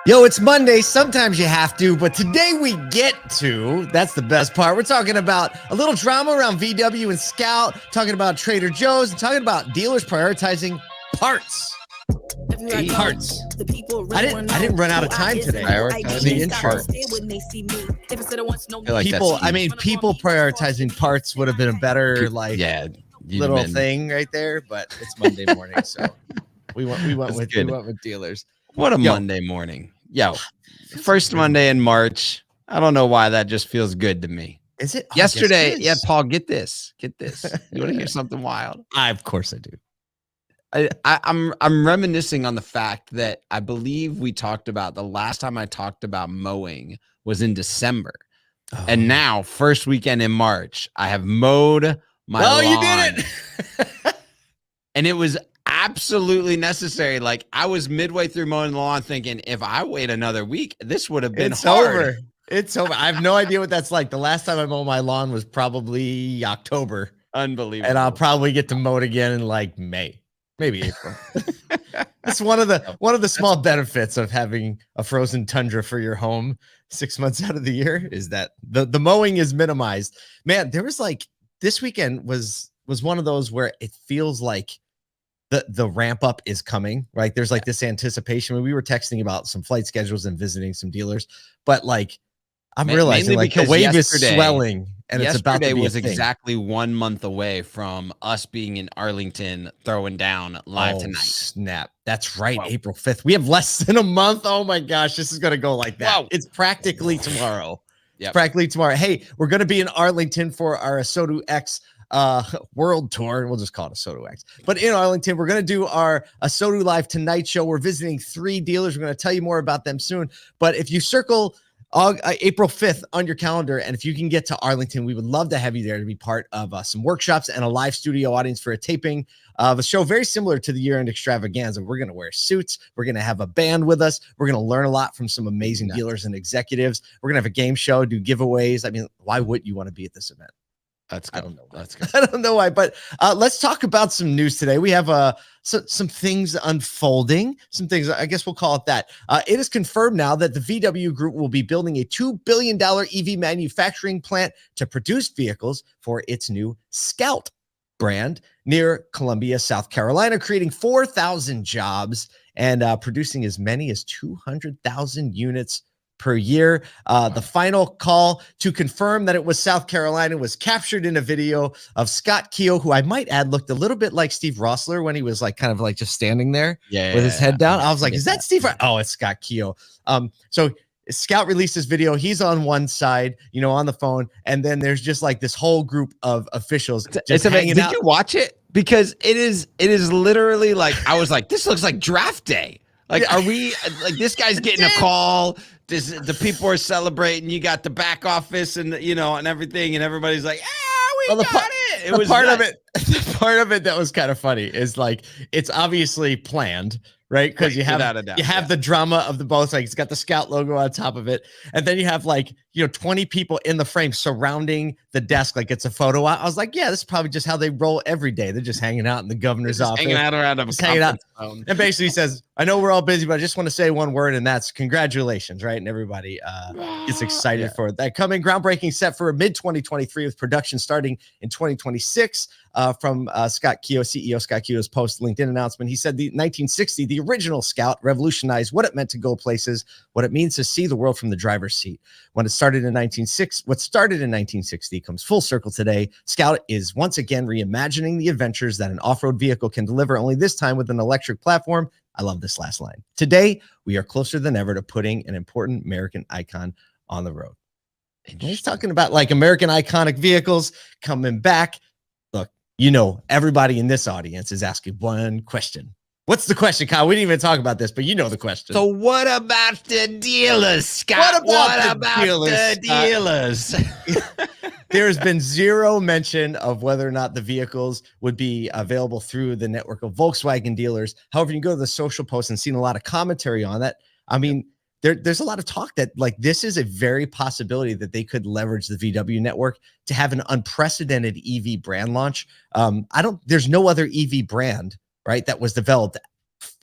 Yo, it's Monday. Sometimes you have to, but today we get to. That's the best part. We're talking about a little drama around VW and Scout, talking about Trader Joe's, and talking about dealers prioritizing parts. Parts. I didn't run out of time today. Prioritizing parts. People prioritizing parts would have been a better little thing right there, but it's Monday morning, so we went with dealers. What a Monday morning. First Monday in March. I don't know why that just feels good to me. Is it? Yesterday, Paul, get this. You want to hear something wild? Of course I do. I'm reminiscing on the fact that I believe we talked about the last time I talked about mowing was in December. Oh. And now, first weekend in March, I have mowed my lawn. You did it. And it was absolutely necessary. Like, I was midway through mowing the lawn thinking, if I wait another week, this would have been hard. It's over. I have no idea what that's like. The last time I mowed my lawn was probably October. Unbelievable. And I'll probably get to mow it again in like May, maybe April. It's one of the small benefits of having a frozen tundra for your home 6 months out of the year is that the mowing is minimized. Man, there was this weekend was one of those where it feels like the ramp up is coming, right? There's this anticipation. We were texting about some flight schedules and visiting some dealers, but I'm realizing the wave is swelling, and it's about to be was exactly 1 month away from us being in Arlington throwing down live tonight. Snap. That's right. Wow. April 5th. We have less than a month. Oh my gosh. This is going to go like that. Wow. It's practically tomorrow. Yeah. Practically tomorrow. Hey, we're going to be in Arlington for our Soto X world tour. We'll just call it a Soto X. But in Arlington, we're going to do our Soto Live Tonight show. We're visiting 3 dealers. We're going to tell you more about them soon. But if you circle April 5th on your calendar, and if you can get to Arlington, we would love to have you there to be part of some workshops and a live studio audience for a taping of a show very similar to the year-end extravaganza. We're going to wear suits. We're going to have a band with us. We're going to learn a lot from some amazing dealers and executives. We're going to have a game show, do giveaways. I mean, why wouldn't you want to be at this event? That's good. I don't know. That's good. I don't know why, but let's talk about some news today. We have some things unfolding, some things, I guess we'll call it that. It is confirmed now that the VW Group will be building a $2 billion EV manufacturing plant to produce vehicles for its new Scout brand near Columbia, South Carolina, creating 4,000 jobs and producing as many as 200,000 units per year. The final call to confirm that it was South Carolina was captured in a video of Scott Keogh, who I might add looked a little bit like Steve Rossler when he was just standing there with his head down. I was like, is that Steve? Oh, it's Scott Keogh. So Scout released this video. He's on one side, on the phone, and then there's just this whole group of officials just hanging out. Did you watch it? Because it is literally I was like, this looks like draft day. Are we this guy's getting a call? The people are celebrating. You got the back office and and everything, and everybody's like, we got it. It was part of it. The part of it that was kind of funny is it's obviously planned, right? Because you have the drama of the both. It's got the Scout logo on top of it, and then you have 20 people in the frame surrounding the desk, it's a photo op. I was like, yeah, this is probably just how they roll every day. They're just hanging out in the governor's office, hanging out around him, and basically says, I know we're all busy, but I just want to say one word, and that's congratulations, right? And everybody gets excited for that coming. Groundbreaking set for mid-2023 with production starting in 2026 from Scott Keogh, CEO Scott Keogh's post LinkedIn announcement. He said the 1960, the original Scout revolutionized what it meant to go places, what it means to see the world from the driver's seat. When it started in 1960 comes full circle today. Scout is once again reimagining the adventures that an off-road vehicle can deliver, only this time with an electric platform. I love this last line. Today, we are closer than ever to putting an important American icon on the road. And he's talking about American iconic vehicles coming back. Look, everybody in this audience is asking one question. What's the question, Kyle? We didn't even talk about this, but you know the question. So what about the dealers, Scott? What about the dealers? There has been zero mention of whether or not the vehicles would be available through the network of Volkswagen dealers. However, you can go to the social posts and seen a lot of commentary on that. I mean, there's a lot of talk that this is a very possibility that they could leverage the VW network to have an unprecedented EV brand launch. There's no other EV brand, right, that was developed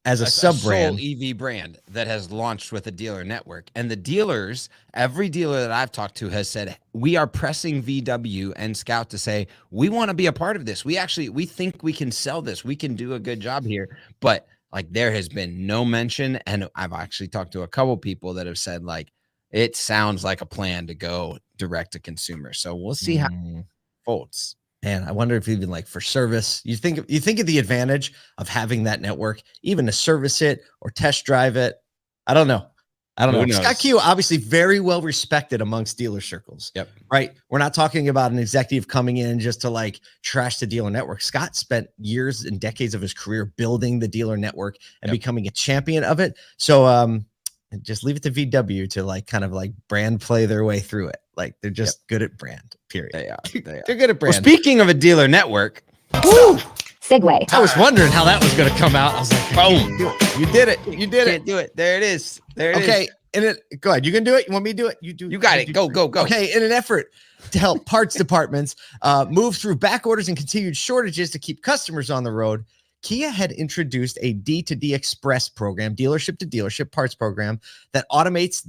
as a sub brand, sole EV brand that has launched with a dealer network. And the dealers, every dealer that I've talked to has said, we are pressing VW and Scout to say, we want to be a part of this. We think we can sell this. We can do a good job here. But like, there has been no mention. And I've actually talked to a couple people that have said, like, it sounds like a plan to go direct to consumer. So we'll see how it folds. And I wonder if even like for service, you think of the advantage of having that network, even to service it or test drive it. I don't know. Scott Keogh, obviously very well respected amongst dealer circles. Yep. Right. We're not talking about an executive coming in just to like trash the dealer network. Scott spent years and decades of his career building the dealer network and becoming a champion of it. So just leave it to VW to like kind of like brand play their way through it. Like they're just good at brand, period. They are. They're good at brand. Well, speaking of a dealer network, segue. I was wondering how that was going to come out. I was like, boom, you did it. You did it. Can't do it. There it is. There it is. Okay. Go ahead. You can do it. You want me to do it? You do. You got it. Go. Okay. In an effort to help parts departments move through back orders and continued shortages to keep customers on the road, Kia had introduced a D2D Express program, dealership to dealership parts program that automates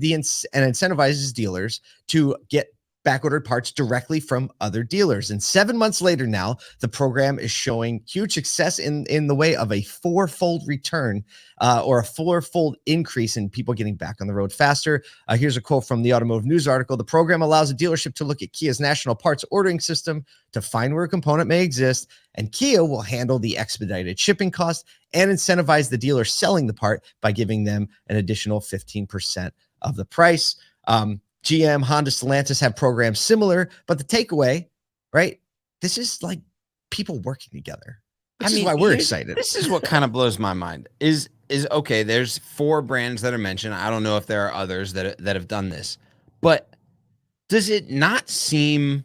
and incentivizes dealers to get backordered parts directly from other dealers. And 7 months later now, the program is showing huge success in the way of a fourfold return or a fourfold increase in people getting back on the road faster. Here's a quote from the Automotive News article. The program allows a dealership to look at Kia's national parts ordering system to find where a component may exist, and Kia will handle the expedited shipping costs and incentivize the dealer selling the part by giving them an additional 15% of the price. GM, Honda, Stellantis have programs similar, but the takeaway, right? This is like people working together. This is why we're excited. This is what kind of blows my mind is okay. There's 4 brands that are mentioned. I don't know if there are others that have done this, but does it not seem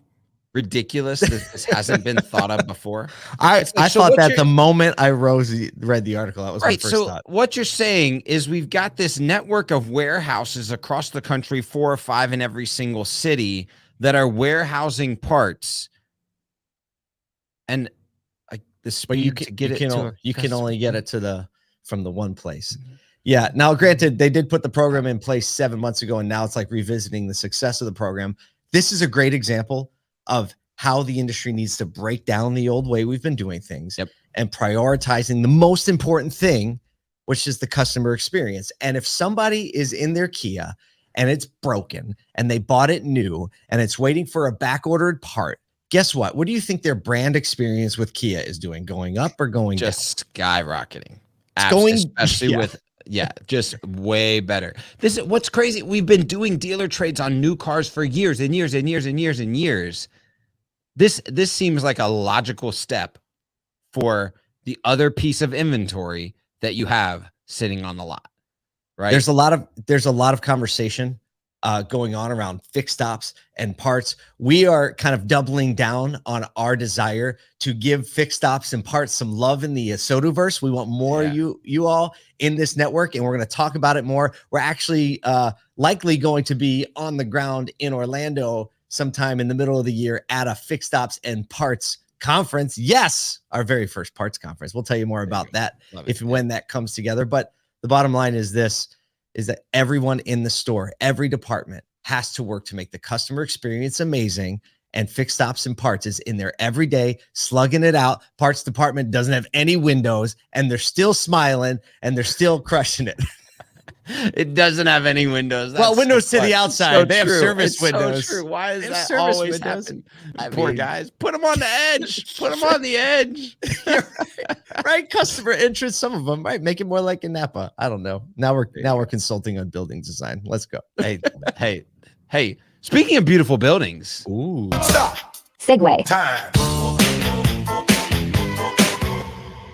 ridiculous that this hasn't been thought of before? I thought that the moment I read the article, that was my first thought. What you're saying is we've got this network of warehouses across the country, 4 or 5 in every single city, that are warehousing parts, and like the speed you can only get it from the one place. Yeah. Now, granted, they did put the program in place 7 months ago, and now it's like revisiting the success of the program. This is a great example of how the industry needs to break down the old way we've been doing things and prioritizing the most important thing, which is the customer experience. And if somebody is in their Kia and it's broken and they bought it new and it's waiting for a back-ordered part, guess what? What do you think their brand experience with Kia is doing? Going up or going down? Just skyrocketing. It's going, especially with just way better. This is what's crazy. We've been doing dealer trades on new cars for years and years and years and years and years. This seems like a logical step for the other piece of inventory that you have sitting on the lot, right? There's a lot of conversation going on around fix stops and parts. We are kind of doubling down on our desire to give fix stops and parts some love in the Soduverse. We want more you all in this network, and we're going to talk about it more. We're actually likely going to be on the ground in Orlando sometime in the middle of the year at a fix stops and parts conference. Yes, our very first parts conference. We'll tell you more about that if and when that comes together. But the bottom line is this, is that everyone in the store, every department has to work to make the customer experience amazing, and fix stops and parts is in there every day, slugging it out. Parts department doesn't have any windows, and they're still smiling and they're still crushing it. It doesn't have any windows. Well, windows to the outside. So they have service windows. So true. Why is that always happen? Poor guys. Put them on the edge. Put them on the edge. right. Customer interest. Some of them, right? Make it more like a Napa. I don't know. Now we're consulting on building design. Let's go. Hey. Speaking of beautiful buildings. Ooh. Stop. Segue. Time.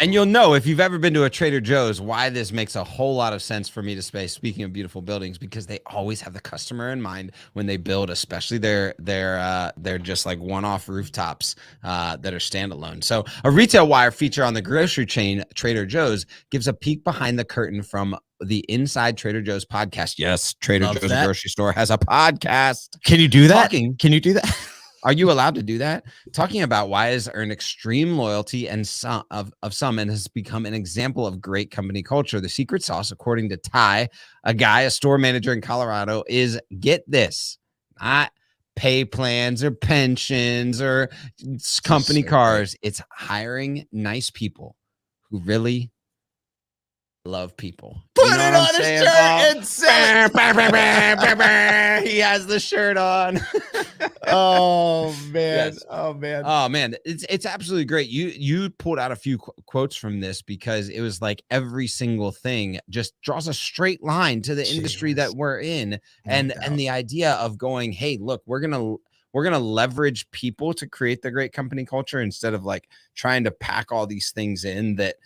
And you'll know if you've ever been to a Trader Joe's why this makes a whole lot of sense for me to say, speaking of beautiful buildings, because they always have the customer in mind when they build, especially their just like one-off rooftops that are standalone. So a Retail Wire feature on the grocery chain Trader Joe's gives a peek behind the curtain from the Inside Trader Joe's podcast. Yes, Trader Joe's grocery store has a podcast. Can you do that? Can you do that? Are you allowed to do that? Talking about why has earned extreme loyalty and some of some and has become an example of great company culture. The secret sauce, according to Ty, a store manager in Colorado, is get this, not pay plans or pensions or company cars. It's hiring nice people who really love people. Put it on a shirt and sell it. He has the shirt on. Oh man. Yes. Oh man. Oh man, it's absolutely great. You pulled out a few quotes from this because it was like every single thing just draws a straight line to the industry that we're in, and the idea of going, hey, look, we're gonna leverage people to create the great company culture instead of like trying to pack all these things in that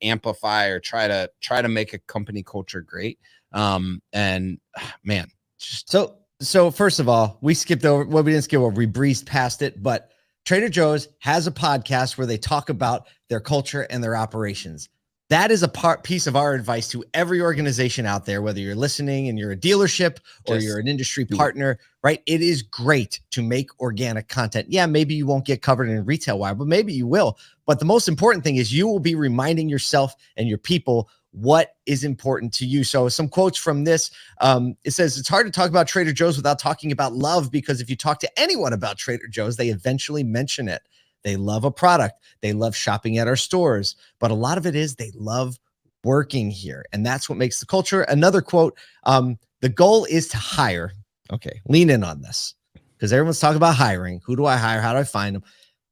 amplify or try to make a company culture great. And man, so first of all, we skipped over we didn't skip over, we breezed past it, but Trader Joe's has a podcast where they talk about their culture and their operations. That is a piece of our advice to every organization out there, whether you're listening and you're a dealership or you're an industry partner, right? It is great to make organic content. Yeah, maybe you won't get covered in Retail Wire, but maybe you will. But the most important thing is you will be reminding yourself and your people what is important to you. So some quotes from this, it says, it's hard to talk about Trader Joe's without talking about love, because if you talk to anyone about Trader Joe's, they eventually mention it. They love a product. They love shopping at our stores. But a lot of it is they love working here. And that's what makes the culture. Another quote, the goal is to hire. Okay, lean in on this because everyone's talking about hiring. Who do I hire? How do I find them?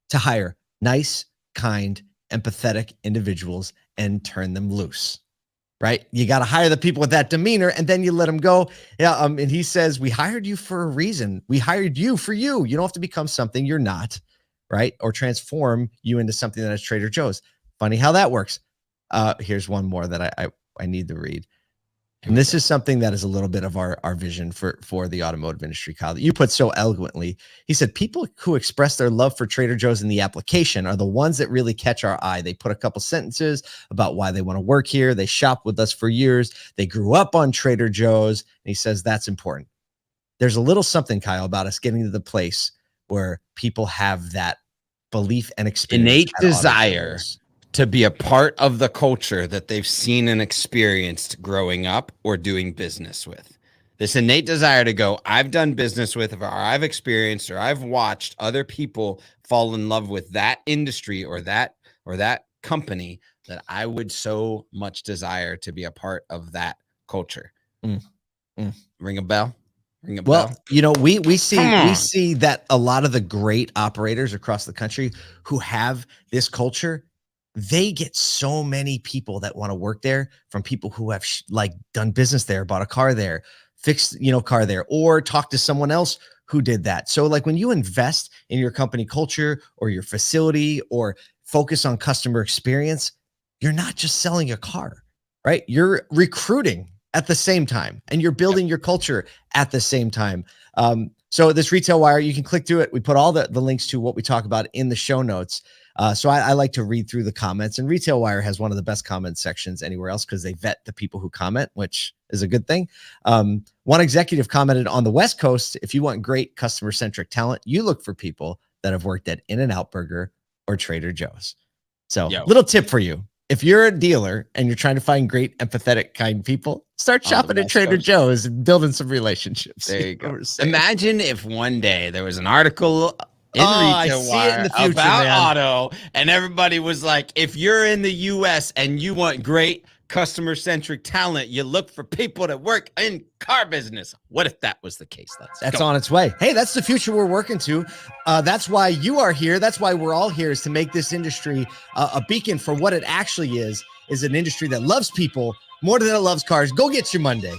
To hire nice, kind, empathetic individuals and turn them loose. Right? You got to hire the people with that demeanor and then you let them go. Yeah. And he says, we hired you for a reason. We hired you for you. You don't have to become something you're not. Right? Or transform you into something that is Trader Joe's. Funny how that works. Here's one more that I need to read. And this is something that is a little bit of our vision for the automotive industry, Kyle, that you put so eloquently. He said, people who express their love for Trader Joe's in the application are the ones that really catch our eye. They put a couple sentences about why they want to work here. They shop with us for years. They grew up on Trader Joe's. And he says, that's important. There's a little something, Kyle, about us getting to the place where people have that belief and experience, innate desire to be a part of the culture that they've seen and experienced growing up or doing business with. This innate desire to go, I've done business with, or I've experienced, or I've watched other people fall in love with that industry or that company, that I would so much desire to be a part of that culture. Ring a bell? Well, you know, we see that a lot of the great operators across the country who have this culture, they get so many people that want to work there from people who have done business there, bought a car there, fixed, car there, or talked to someone else who did that. So like when you invest in your company culture or your facility or focus on customer experience, you're not just selling a car, right? You're recruiting at the same time, and you're building your culture at the same time. So this Retail Wire, you can click through it. We put all the links to what we talk about in the show notes. So I like to read through the comments, and Retail Wire has one of the best comment sections anywhere else because they vet the people who comment, which is a good thing. One executive commented, on the West Coast, if you want great customer-centric talent, you look for people that have worked at In-N-Out Burger or Trader Joe's. So little tip for you. If you're a dealer and you're trying to find great, empathetic, kind people, start shopping at Trader Joe's and building some relationships. There you go. Imagine if one day there was an article in Retail Wire about auto, and everybody was like, if you're in the U.S. and you want great customer-centric talent, you look for people that work in car business. What if that was the case? That's on its way. Hey, that's the future we're working to. That's why you are here. That's why we're all here, is to make this industry a beacon for what it actually is an industry that loves people more than it loves cars. Go get your Monday.